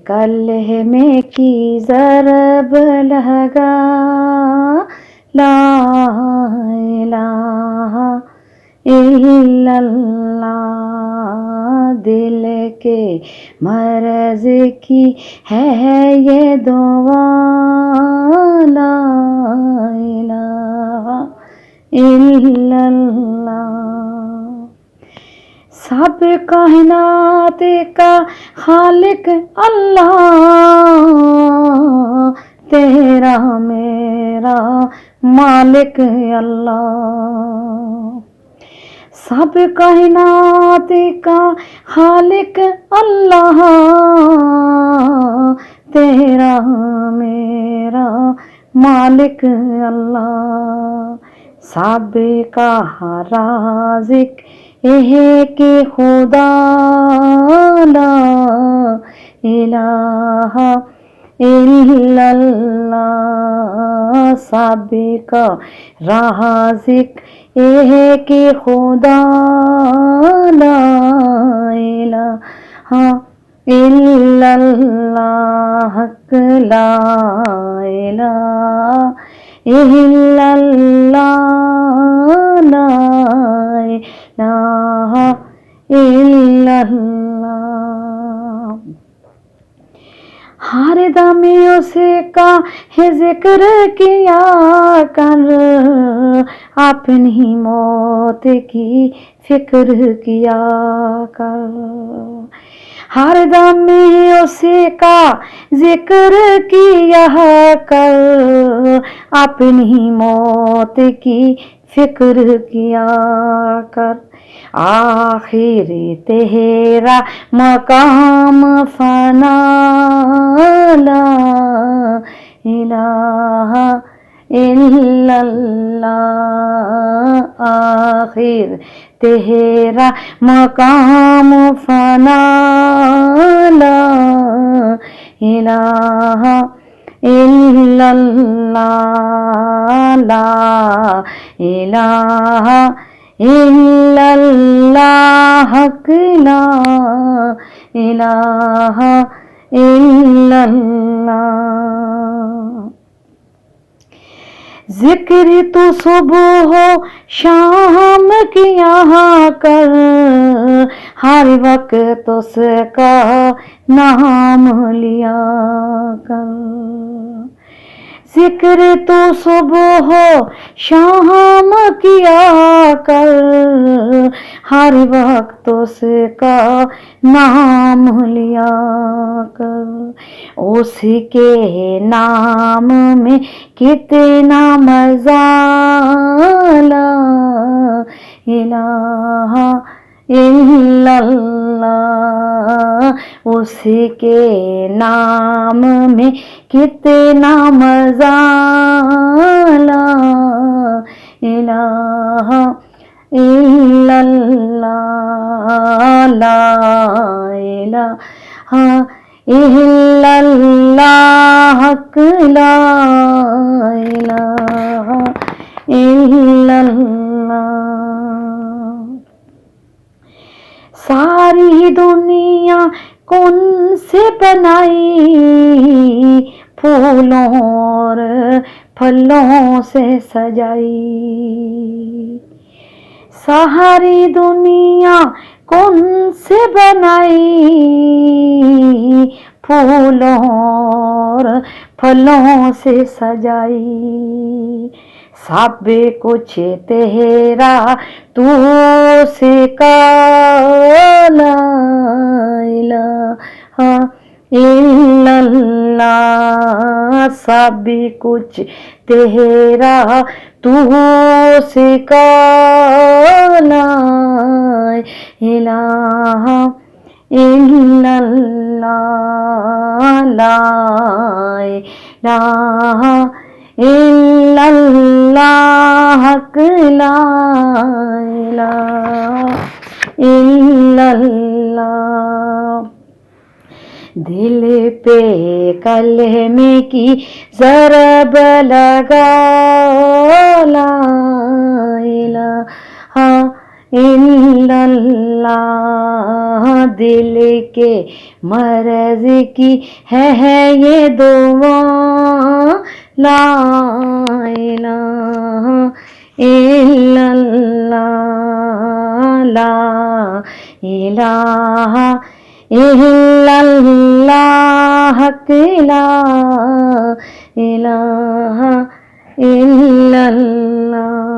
कलमे की ज़रब लगा, ला इलाहा इल्लल्लाह। दिल के मर्ज़ की है ये दुआ, ला इलाहा इल्लल्लाह। सब कायनात का खालिक अल्लाह, तेरा मेरा मालिक अल्लाह। सब कायनात का खालिक अल्लाह, तेरा मेरा मालिक अल्लाह। सब का राज़िक एक खुदा, ला इलाहा इल्लल्लाह। सब का राज़िक एक खुदा, ला इलाहा इल्लल्लाह। ला इलाहा इल्लल्लाह, ला इलाहा इल्लल्लाह। हर दम उसका है जिक्र किया कर, अपनी मौत की फिक्र किया कर। हर दम उसका जिक्र किया कर, अपनी मौत की फिक्र किया कर। आखिर तेरा मकाम फना, ला इलाहा इल्लल्लाह। आखिर तेरा मकाम फना, ला इलाहा इल्लल्लाह। ला इलाहा इल्लल्लाह, ला इलाहा इल्लल्लाह। जिक्र तो सुबह हो शाम किया कर, हर वक्त उसका नाम लिया कर। जिक्र तो सुबह हो शाम किया कर, हर वक्त उसका नाम लिया कर। उसके नाम में कितना मज़ा, ला इलाहा इल्लल्लाह। उसके नाम में कितना मज़ा, ला इलाहा इल्लल्लाह। ला इलाहा इल्लल्लाह, ला इलाहा इल्लल्लाह। सारी दुनिया कौन से बनाई, फूलों और फलों से सजाई। सारी दुनिया कौन से बनाई, फूलों और फलों से सजाई। सब कुछ तेरा तू सिका, ला इलाहा इल्लल्लाह। सब कुछ तेरा तू सिका, ला इलाहा इल्लल्लाह। ला इलाहा इल्लल्लाह, ला इलाहा इल्लल्लाह। दिल पे कलमे की ज़रब लगा, ला इलाहा الا اللہ، دل کے مرض کی ہے یہ دعا، لا الہ الا اللہ، لا الہ الا اللہ، حق لا الہ الا اللہ۔